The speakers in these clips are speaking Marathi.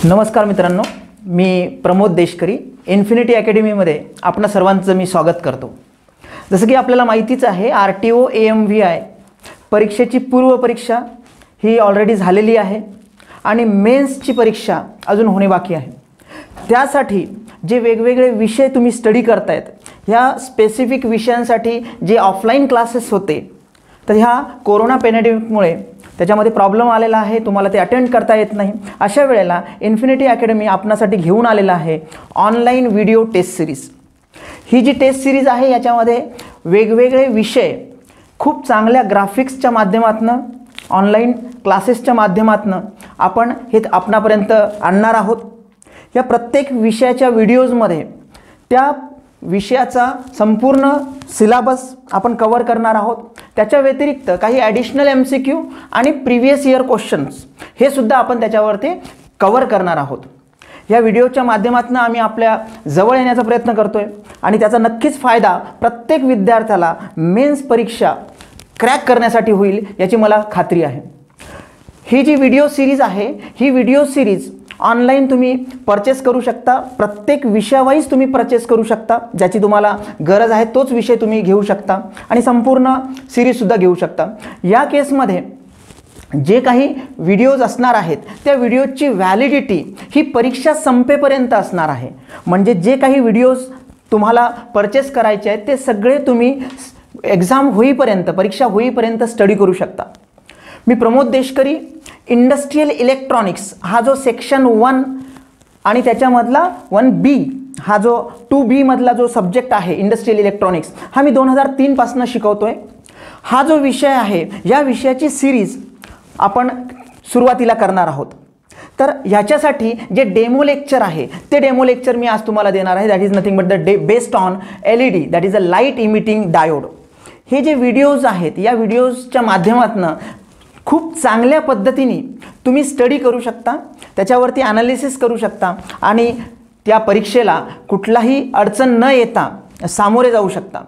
नमस्कार मित्रांनो, मी प्रमोद देशकरी इन्फिनिटी अकॅडमीमध्ये आपणा सर्वांचं मी स्वागत करतो। जसं की आपल्याला माहितीच आहे, RTO AMVI परीक्षेची पूर्व परीक्षा ही ऑलरेडी झालेली आहे आणि मेन्सची परीक्षा अजून होणे बाकी आहे। त्यासाठी जे वेगवेगळे विषय तुम्ही स्टडी करतायत, ह्या स्पेसिफिक विषयांसाठी जे ऑफलाइन क्लासेस होते, तर ह्या कोरोना पॅन्डेमिकमुळे त्याच्यामध्ये प्रॉब्लेम आलेला आहे, तुम्हाला ते अटेंड करता येत नाही। अशा वेळेला इन्फिनिटी अकॅडमी आपणासाठी घेऊन आलेला आहे ऑनलाइन व्हिडिओ टेस्ट सीरीज। ही जी टेस्ट सीरीज आहे याच्यामध्ये वेगवेगळे विषय खूप चांगल्या ग्राफिक्सच्या माध्यमातून ऑनलाइन क्लासेसच्या माध्यमातून आपण हे आपणापर्यंत आणणार आहोत। या प्रत्येक विषयाच्या व्हिडिओजमध्ये त्या विषयाचा संपूर्ण सिलेबस आपण कव्हर करणार आहोत। त्याच्या व्यतिरिक्त काही ॲडिशनल MCQ आणि प्रीवियस इयर क्वेश्चन्स हे सुद्धा आपण त्याच्यावरती कव्हर करणार आहोत। या व्हिडिओच्या माध्यमातून आम्ही आपल्या जवळ येण्याचा प्रयत्न करतोय आणि त्याचा नक्कीच फायदा प्रत्येक विद्यार्थ्याला मेन्स परीक्षा क्रॅक करण्यासाठी होईल याची मला खात्री आहे। ही जी व्हिडिओ सीरीज आहे, ही व्हिडिओ सीरीज ऑनलाइन तुम्ही परचेस करू शकता। प्रत्येक विषयावाईज तुम्ही परचेस करू शकता, ज्याची तुम्हाला गरज आहे तोच विषय तुम्ही घेऊ शकता आणि संपूर्ण सीरीज सुद्धा घेऊ शकता। या केसमध्ये जे काही व्हिडिओज असणार आहेत त्या व्हिडिओची व्हॅलिडिटी ही परीक्षा संपेपर्यंत असणार आहे। म्हणजे जे काही व्हिडिओज तुम्हाला परचेस करायचे आहेत ते सगळे तुम्ही एक्झाम होईपर्यंत, परीक्षा होईपर्यंत स्टडी करू शकता। मी प्रमोद देशकरी इंडस्ट्रियल इलेक्ट्रॉनिक्स हा जो सेक्शन 1 आणि त्याच्यामधला 1B हा जो 2B मधला जो सब्जेक्ट आहे इंडस्ट्रियल इलेक्ट्रॉनिक्स, हा मी 2003 पासून शिकवतोय। हा जो विषय आहे या विषयाची सीरीज आपण सुरुवातीला करणार आहोत। तर ह्याच्यासाठी जे डेमो लेक्चर आहे ते डेमो लेक्चर मी आज तुम्हाला देणार आहे। That is nothing but the based on LED, that is a light emitting diode. हे जे व्हिडिओज आहेत या व्हिडिओजच्या माध्यमातून खूप चांगल्या पद्धतीने तुम्ही स्टडी करू शकता, त्याच्यावरती ॲनालिसिस करू शकता आणि त्या परीक्षेला कुठलाही अडचण न येता सामोरे जाऊ शकता।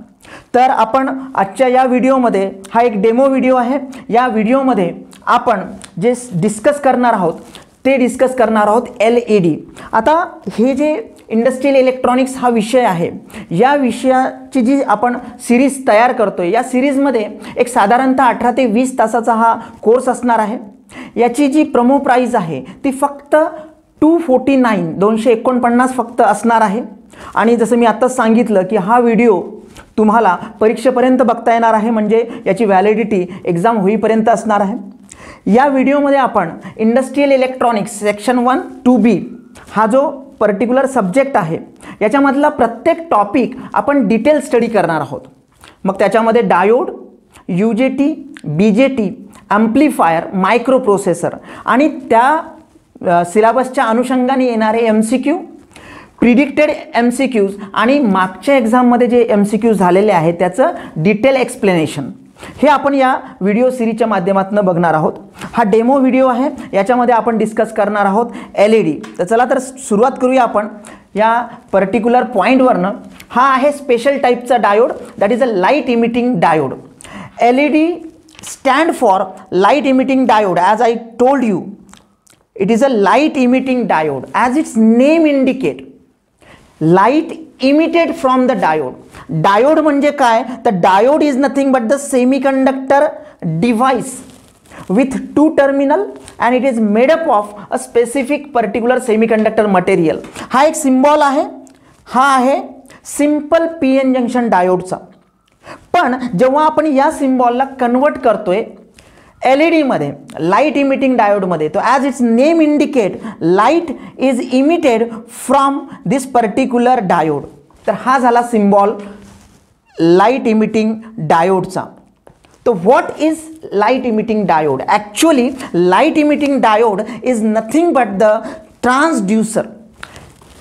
तर आपण आजच्या या व्हिडिओमध्ये, हा एक डेमो व्हिडिओ आहे, या व्हिडिओमध्ये आपण जे डिस्कस करणार आहोत ते डिस्कस करणार आहोत LED। आता हे जे इंडस्ट्रियल इलेक्ट्रॉनिक्स हा विषय आहे, या विषयाची जी आपण सीरीज तयार करतोय, या सीरीजमध्ये एक साधारणतः 18 ते 20 तासाचा हा कोर्स असणार आहे। याची जी प्रोमो प्राइस आहे ती फक्त 249 फक्त असणार आहे। आणि जसं मी आत्ताच सांगितलं की हा व्हिडिओ तुम्हाला परीक्षेपर्यंत बघता येणार आहे, म्हणजे याची व्हॅलिडिटी एक्झाम होईपर्यंत असणार आहे। या व्हिडिओमध्ये आपण इंडस्ट्रियल इलेक्ट्रॉनिक्स सेक्शन 1 2B हा जो पर्टिक्युलर सब्जेक्ट आहे याच्यामधला प्रत्येक टॉपिक आपण डिटेल स्टडी करणार आहोत। मग त्याच्यामध्ये diode, UJT, BJT, amplifier, micro processor आणि त्या सिलेबसच्या अनुषंगाने येणारे MCQ, प्रिडिक्टेड MCQs आणि मागच्या एक्झाममध्ये जे MCQs झालेले आहेत त्याचं डिटेल एक्सप्लेनेशन, हे आपण या व्हिडिओ सीरीजच्या माध्यमातून बघणार आहोत। हा डेमो व्हिडिओ आहे, याच्यामध्ये आपण डिस्कस करणार आहोत LED। तर चला तर सुरुवात करूया आपण या पर्टिक्युलर पॉईंटवरनं। हा आहे स्पेशल टाईपचा diode, that is a light emitting diode. LED stand for light emitting diode. As I told you, it is a light emitting diode as its name indicate, light emitted from the diode. Diode म्हणजे काय, तर diode is nothing but the semiconductor device with 2 terminal and it is made up of a specific particular semiconductor material। हा एक सिम्बॉल आहे, हा आहे सिंपल PN जंक्शन डायोडचा। पण जेव्हा आपण या सिम्बॉलला कन्वर्ट करतोय LED मध्ये, लाईट इमिटिंग डायोड मध्ये, तो as its name indicate light is emitted from this particular diode. तर हा झाला सिम्बॉल लाईट इमिटिंग डायोडचा। तो what is light emitting diode? Actually light emitting diode is nothing but the transducer.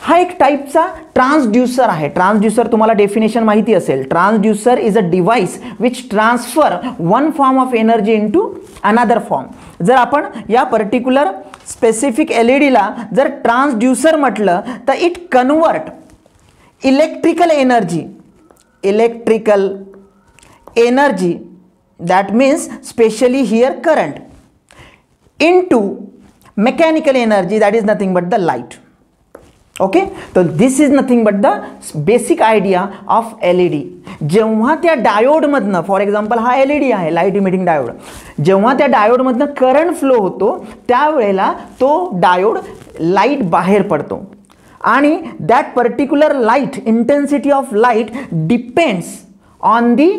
हा एक टाईपचा ट्रान्सड्यूसर आहे। ट्रान्सड्यूसर तुम्हाला डेफिनेशन माहिती असेल। Transducer is a device which transfer one form of energy into another form. जर आपण या पर्टिक्युलर स्पेसिफिक LEDला जर ट्रान्सड्यूसर म्हटलं तर it convert electrical energy, that means specially here current, into mechanical energy, that is nothing but the light. Okay, तर this is nothing but the basic idea of LED. जेव्हा त्या डायोडमधनं, फॉर एक्झाम्पल हा LED आहे, लाईट इमिटिंग डायोड, जेव्हा त्या डायोडमधनं करंट फ्लो होतो त्यावेळेला तो डायोड लाईट बाहेर पडतो आणि that particular light, intensity of light depends on the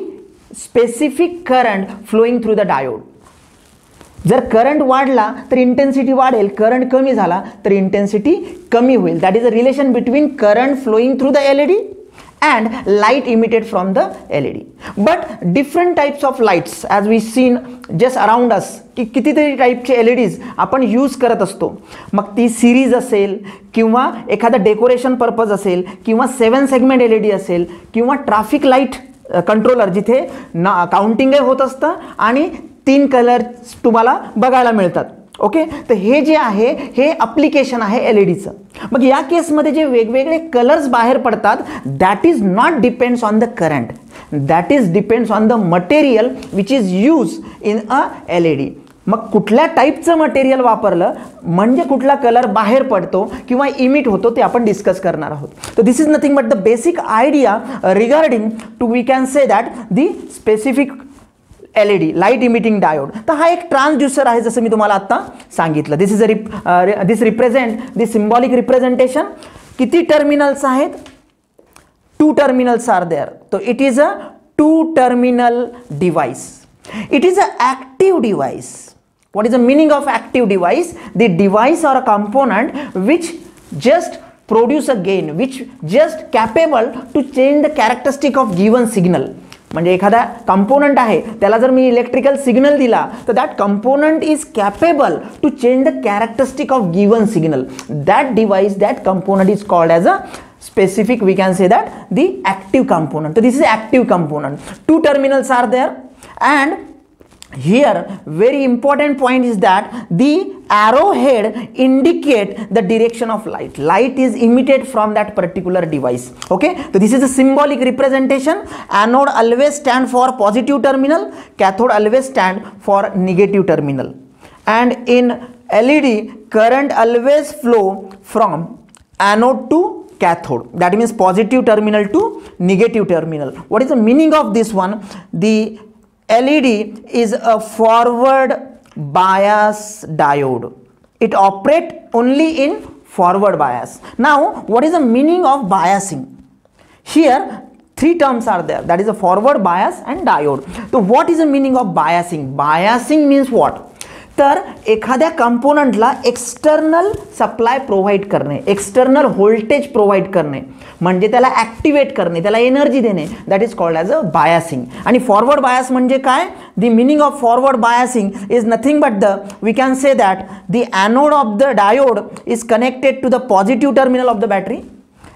specific current flowing through the diode. जर करंट वाढला तर इंटेन्सिटी वाढेल, करंट कमी झाला तर इंटेन्सिटी कमी होईल. That is a relation between current flowing through the LED and light emitted from the LED. But different types of lights as we seen just around us, की कितीतरी टाईपचे LEDs आपण यूज करत असतो. मग ती सिरीज असेल किंवा एखादा डेकोरेशन पर्पज असेल किंवा 7 सेगमेंट LED असेल किंवा ट्रॅफिक लाईट कंट्रोलर जिथे काउंटिंग होत असतं आणि 3 कलर्स तुम्हाला बघायला मिळतात. ओके, तर हे जे आहे हे ॲप्लिकेशन आहे LEDचं. मग या केसमध्ये जे वेगवेगळे कलर्स बाहेर पडतात that is not depends on the current, that is depends on the material which is use in a LED. मग कुठल्या टाईपचं मटेरियल वापरलं म्हणजे कुठला कलर बाहेर पडतो किंवा इमिट होतो ते आपण डिस्कस करणार आहोत. तर this is nothing but the basic idea regarding to we can say that the specific LED, light emitting diode. तर हा एक ट्रान्सड्यूसर आहे जसं मी तुम्हाला आता सांगितलं. This is this represent the symbolic representation. किती टर्मिनल्स आहेत? 2 टर्मिनल्स आर देअर. तो it is a 2 terminal device. It is an active device. What is the meaning of active device? The device or a component which just produce a gain, which just capable to change the characteristic of given signal. म्हणजे एखादा कंपोनंट आहे त्याला जर मी इलेक्ट्रिकल सिग्नल दिला तर that component is capable to change the characteristic of given signal. That device, that component is called as a specific, we can say that the active component. So this is active component. 2 terminals are there, and here very important point is that the arrowhead indicate the direction of light. Light is emitted from that particular device. Okay, so this is a symbolic representation. Anode always stand for positive terminal, cathode always stand for negative terminal, and in LED current always flow from anode to cathode, that means positive terminal to negative terminal. What is the meaning of this one? The LED is a forward bias diode. It operates only in forward bias. Now what is the meaning of biasing? Here 3 terms are there, that is a forward bias and diode. So what is the meaning of biasing? Biasing means what? तर एखाद्या कंपोनंटला एक्सटर्नल सप्लाय प्रोव्हाइड करणे, एक्सटर्नल व्होल्टेज प्रोव्हाइड करणे म्हणजे त्याला ॲक्टिवेट करणे, त्याला एनर्जी देणे, that is called as a biasing. आणि फॉरवर्ड बायस म्हणजे काय? The meaning of forward biasing is nothing but the we can say that the anode of the diode is connected to the positive terminal of the battery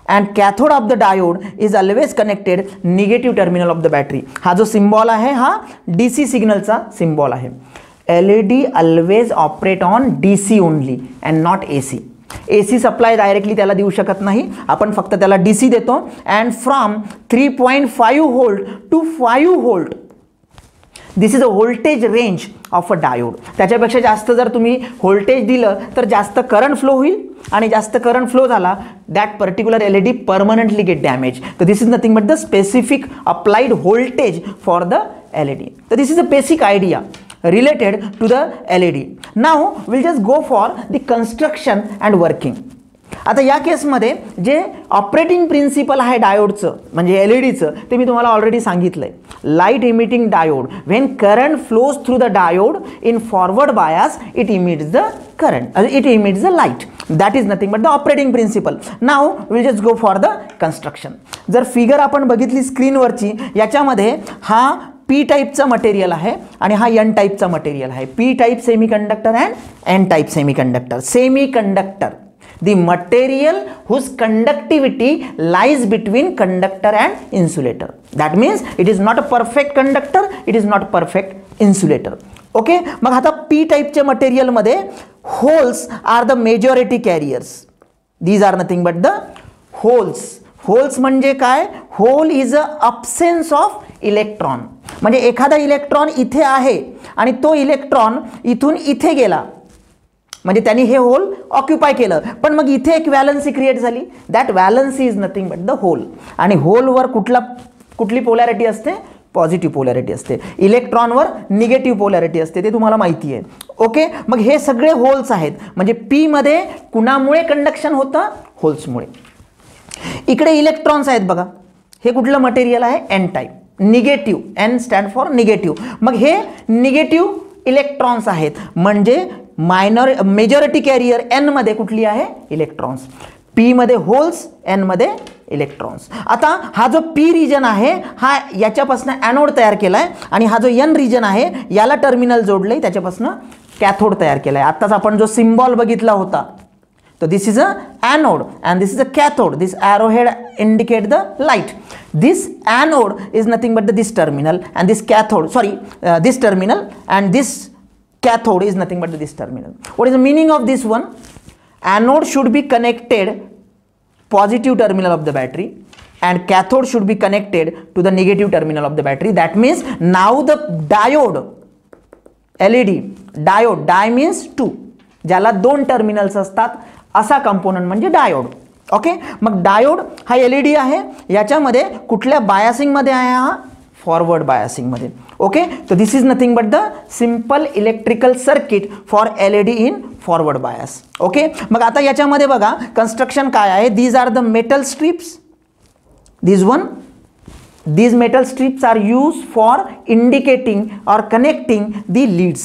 and cathode of the diode is always connected negative terminal of the battery. हा जो सिम्बॉल आहे हा DC सिग्नलचा सिम्बॉल आहे. LED always operate on DC only and not AC. AC supply directly त्याला देऊ शकत नाही, आपण फक्त त्याला DC देतो. and from 3.5 volt to 5 volt this is a voltage range of a diode. त्याच्यापेक्षा जास्त जर तुम्ही व्होल्टेज दिलं तर जास्त करंट फ्लो होईल आणि जास्त करंट फ्लो झाला that particular LED permanently get damage. तर this is nothing but the specific applied voltage for the LED. तर this is a basic idea related to the LED. Now we'll just go for the construction and working. आता या केसमध्ये जे ऑपरेटिंग प्रिन्सिपल आहे डायोडचं म्हणजे LEDचं ते मी तुम्हाला ऑलरेडी सांगितलंय. Light emitting diode, when current flows through the diode in forward bias it emits the current, it emits the light. That is nothing but the operating principle. Now will just go for the construction. जर फिगर आपण बघितली स्क्रीनवरची याच्यामध्ये हा P टाईपचा मटेरियल आहे आणि हा N टाईपचा मटेरियल आहे. P type semiconductor and N type semiconductor. Semiconductor, the material whose conductivity lies between conductor and insulator. That means it is not a perfect conductor, it is not perfect insulator. Okay, मग आता P टाईपच्या मटेरियल मध्ये holes are the majority carriers. These are nothing but the holes. Holes म्हणजे काय? Hole is a absence of electron. म्हणजे एखादा इलेक्ट्रॉन इथे आहे आणि तो इलेक्ट्रॉन इथून इथे गेला म्हणजे त्यांनी हे होल ऑक्युपाय केलं. पण मग इथे एक व्हॅलन्सी क्रिएट झाली. That valency is nothing but the hole. आणि होलवर कुठली पोलॅरिटी असते? पॉझिटिव्ह पोलॅरिटी असते. इलेक्ट्रॉनवर निगेटिव्ह पोलॅरिटी असते, ते तुम्हाला माहिती आहे. ओके, मग हे सगळे होल्स आहेत. म्हणजे पी मध्ये कुणामुळे कंडक्शन होतं? होल्समुळे. इकडे इलेक्ट्रॉन्स आहेत बघा. हे कुठलं मटेरियल आहे? N type. Negative, N stand for negative. मग हे निगेटिव्ह इलेक्ट्रॉन्स आहेत, म्हणजे मेजॉरिटी कॅरियर एन मध्ये कुठली आहे? इलेक्ट्रॉन्स. पी मध्ये होल्स, एन मध्ये इलेक्ट्रॉन्स. आता हा जो पी रिजन आहे हा याच्यापासून ॲनोड तयार केलाय आणि हा जो एन रिजन आहे याला टर्मिनल जोडलंय, त्याच्यापासून कॅथोड तयार केलाय. आताच आपण जो सिम्बॉल बघितला होता, तो this is a anode and this is a cathode. This arrowhead indicate the light. This anode is nothing but this terminal and this cathode, this terminal and this cathode is nothing but this terminal. What is the meaning of this one? Anode should be connected positive terminal of the battery and cathode should be connected to the negative terminal of the battery. That means now the diode, LED diode, di means 2, ज्याला 2 टर्मिनल्स असतात असा कंपोनंट म्हणजे डायोड. ओके, मग डायोड हा LED आहे, याच्यामध्ये कुठल्या बायसिंग मध्ये आहे? हा फॉरवर्ड बायसिंग मध्ये. ओके, तर this is nothing but the simple electrical circuit for LED in forward bias. Okay, मग आता याच्यामध्ये बघा कन्स्ट्रक्शन काय आहे. These are the metal strips. These metal strips are used for indicating or connecting the leads.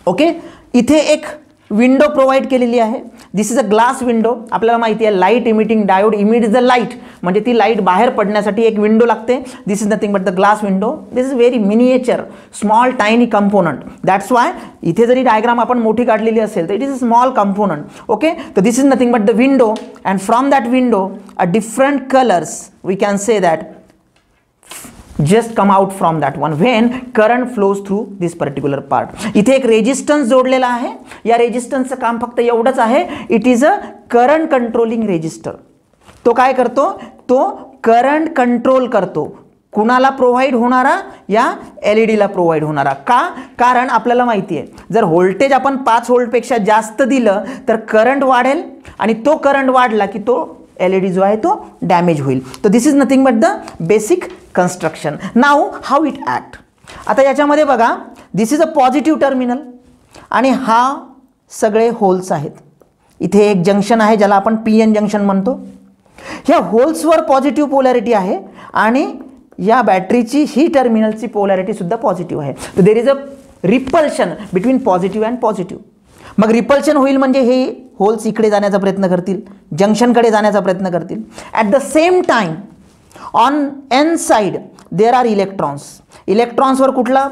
Okay, इथे एक विंडो प्रोव्हाइड केलेली आहे. This is a glass window. आपल्याला माहिती आहे light emitting diode emits the light, म्हणजे ती लाईट बाहेर पडण्यासाठी एक विंडो लागते. This is nothing but the glass window. This is very miniature, small tiny component. That's why इथे जरी डायग्राम आपण मोठी काढलेली असेल तर it is a small component. Okay, तर this is nothing but the window and from that window a different colours we can say that just come out from that one when current flows through this particular part. इथे एक रेजिस्टन्स जोडलेला आहे. या रेजिस्टन्सचं काम फक्त एवढंच आहे, it is a current controlling resistor. तो काय करतो? तो करंट कंट्रोल करतो. कुणाला प्रोव्हाइड होणारा? या LED ला प्रोव्हाइड होणारा. का? कारण आपल्याला माहिती आहे जर व्होल्टेज आपण 5 व्होल्टपेक्षा जास्त दिलं तर करंट वाढेल आणि तो करंट वाढला की तो LED जो आहे तो डॅमेज होईल. तर this is nothing but the basic construction. Now how it act. आता याच्यामध्ये बघा, this is a positive terminal आणि हा सगळे होल्स आहेत. इथे एक जंक्शन आहे ज्याला आपण PN जंक्शन म्हणतो. ह्या होल्सवर पॉझिटिव्ह पोलॅरिटी आहे आणि या बॅटरीची ही टर्मिनलची पोलॅरिटी सुद्धा पॉझिटिव्ह आहे. तर देर is a repulsion between positive and positive. मग रिपल्शन होईल म्हणजे हे होल्स इकडे जाण्याचा प्रयत्न करतील, जंक्शनकडे जाण्याचा प्रयत्न करतील. At the same time on N side there are electrons. इलेक्ट्रॉन्सवर कुठला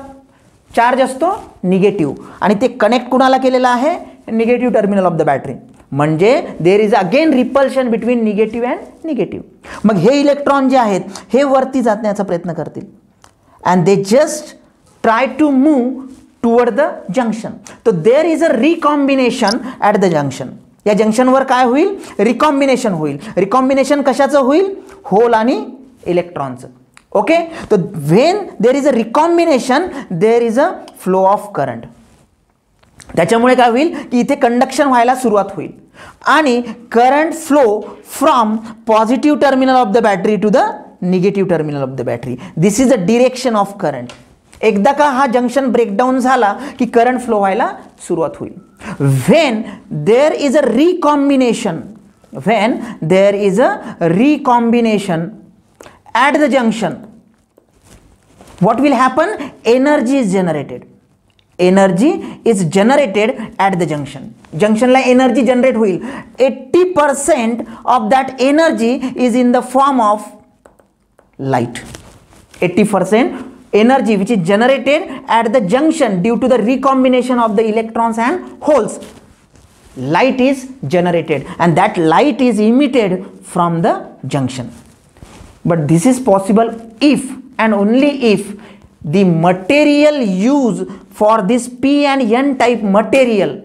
चार्ज असतो? निगेटिव्ह. आणि ते कनेक्ट कुणाला केलेलं आहे? Negative terminal of the battery. म्हणजे there is again repulsion between negative and negative. मग हे इलेक्ट्रॉन जे आहेत हे वरती जाण्याचा प्रयत्न करतील and they just try to move toward the junction. तो there is a recombination at the junction. या जंक्शनवर काय होईल? रिकॉम्बिनेशन होईल. रिकॉम्बिनेशन कशाचं होईल? होल आणि इलेक्ट्रॉनचं. ओके, तो when there is a recombination there is a flow of current. त्याच्यामुळे काय होईल की इथे कंडक्शन व्हायला सुरुवात होईल आणि current flow from positive terminal of the battery to the negative terminal of the battery. This is the direction of current. एकदा का हा जंक्शन ब्रेकडाऊन झाला की करंट फ्लो व्हायला सुरुवात होईल. When there is a recombination, when there is a recombination at the junction, what will happen? Energy is generated. Energy is generated at the junction. Junction ला energy generate होईल. 80% of that energy is in the form of light. 80% energy which is generated at the junction due to the recombination of the electrons and holes. Light is generated and that light is emitted from the junction. But this is possible if and only if the material used for this P and N type material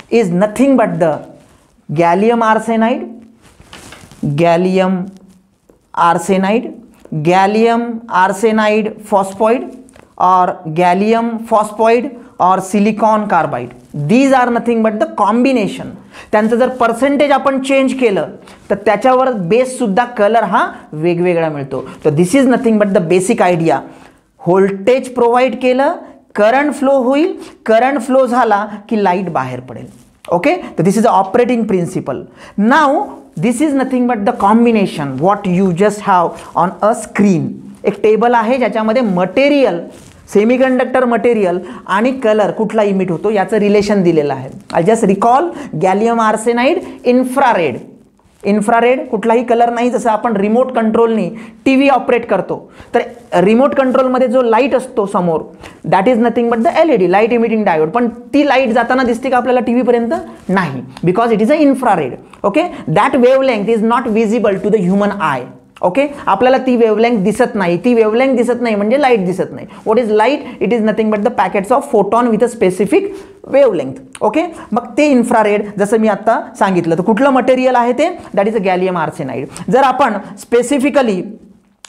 is nothing but the gallium arsenide, gallium arsenide phosphide or gallium phosphide or silicon carbide. These are nothing but the combination. त्यांचं जर पर्सेंटेज आपण चेंज केलं तर त्याच्यावर बेस सुद्धा कलर हा वेगवेगळा मिळतो. तर this is nothing but the basic idea. Voltage provide केलं, करंट फ्लो होईल, करंट फ्लो झाला की लाईट बाहेर पडेल. ओके, तर this is a operating principle. Now this is nothing but the combination what you just have on a screen. एक टेबल आहे ज्याच्यामध्ये मटेरियल, सेमीकंडक्टर मटेरियल आणि कलर कुठला इमिट होतो याचं रिलेशन दिलेलं आहे. I just recall gallium arsenide infrared. Infrared कुठलाही कलर नाही, जसं आपण रिमोट कंट्रोलनी टी व्ही ऑपरेट करतो तर रिमोट कंट्रोलमध्ये जो लाईट असतो समोर that is nothing but the LED, light emitting diode. पण ती लाईट जाताना दिसते का आपल्याला टी व्हीपर्यंत? नाही, because it is a infrared. Okay, that wavelength is not visible to the human eye. Okay, आपल्याला ती वेवलेंथ दिसत नाही. ती वेवलेंथ दिसत नाही म्हणजे लाईट दिसत नाही. What is light? It is nothing but the packets of photon with a specific wavelength. Okay, मग ते इन्फ्रारेड जसं मी आता सांगितलं. तर कुठलं मटेरियल आहे ते? That is a gallium arsenide. जर आपण स्पेसिफिकली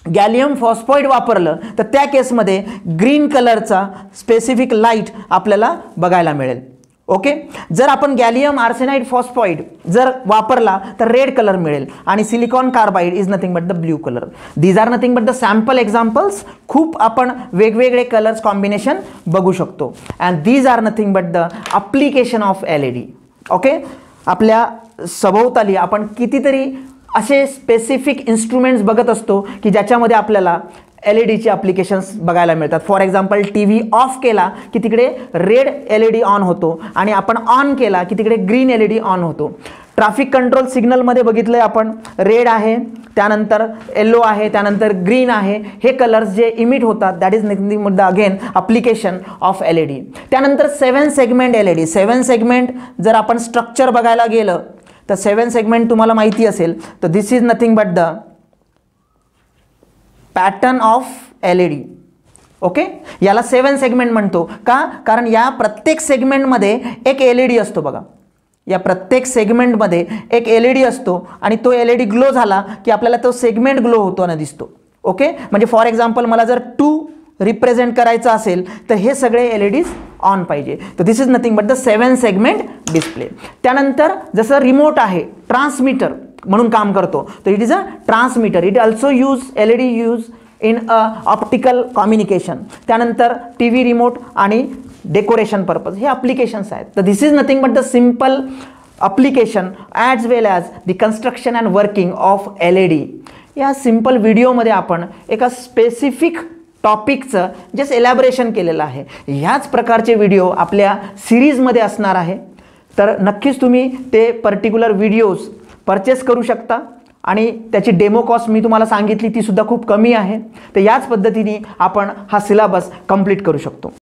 गॅलियम फॉस्फाईड वापरलं तर त्या केसमध्ये ग्रीन कलरचा स्पेसिफिक लाईट आपल्याला बघायला मिळेल. ओके, जर आपण गॅलियम आर्सेनाइड फॉस्फाईड जर वापरला तर रेड कलर मिळेल आणि silicon carbide is nothing but the blue colour. These are nothing but the sample examples. खूप आपण वेगवेगळे कलर्स कॉम्बिनेशन बघू शकतो. And these are nothing but the application of LED. Okay, आपल्या सभोवताली आपण कितीतरी असे स्पेसिफिक इन्स्ट्रुमेंट्स बघत असतो की ज्याच्यामध्ये आपल्याला LEDचे ॲप्लिकेशन्स बघायला मिळतात. For example T V of केला की तिकडे रेड LED ऑन होतो आणि आपण ऑन केला की तिकडे ग्रीन LED ऑन होतो. ट्रॅफिक कंट्रोल सिग्नलमध्ये बघितलं आहे आपण, रेड आहे, त्यानंतर येलो आहे, त्यानंतर ग्रीन आहे. हे कलर्स जे इमिट होतात that is nothing but the again application of LED. त्यानंतर 7 सेगमेंट LED. 7 सेगमेंट जर आपण स्ट्रक्चर बघायला गेलं तर 7 सेगमेंट तुम्हाला माहिती असेल. तर this is nothing but the pattern of LED. Okay, याला 7 सेगमेंट म्हणतो का? कारण या प्रत्येक सेगमेंटमध्ये एक LED असतो. बघा, या प्रत्येक सेगमेंटमध्ये एक LED असतो आणि तो LED ग्लो झाला की आपल्याला तो सेगमेंट ग्लो होतो आणि दिसतो. ओके, म्हणजे फॉर एक्झाम्पल मला जर 2 रिप्रेझेंट करायचं असेल तर हे सगळे LEDs ऑन पाहिजे. तर this is nothing but the 7 segment display. त्यानंतर जसं रिमोट आहे ट्रान्समीटर म्हणून काम करतो तर it is a transmitter. It also use LED use in a optical communication. त्यानंतर टी व्ही रिमोट आणि डेकोरेशन पर्पज हे अप्लिकेशन्स आहेत. तर this is nothing but the simple application as well as the construction and working of LED. या सिम्पल व्हिडिओमध्ये आपण एका स्पेसिफिक टॉपिकचं जस्ट एलॅबोरेशन केलेलं आहे. ह्याच प्रकारचे व्हिडिओ आपल्या सिरीजमध्ये असणार आहे. तर नक्कीच तुम्ही ते पर्टिक्युलर व्हिडिओज परचेस करू शकता आणि त्याची डेमो कॉस्ट मी तुम्हाला सांगितली ती सुद्धा खूप कमी आहे. तर याच पद्धतीने आपण हा सिलेबस कंप्लीट करू शकतो.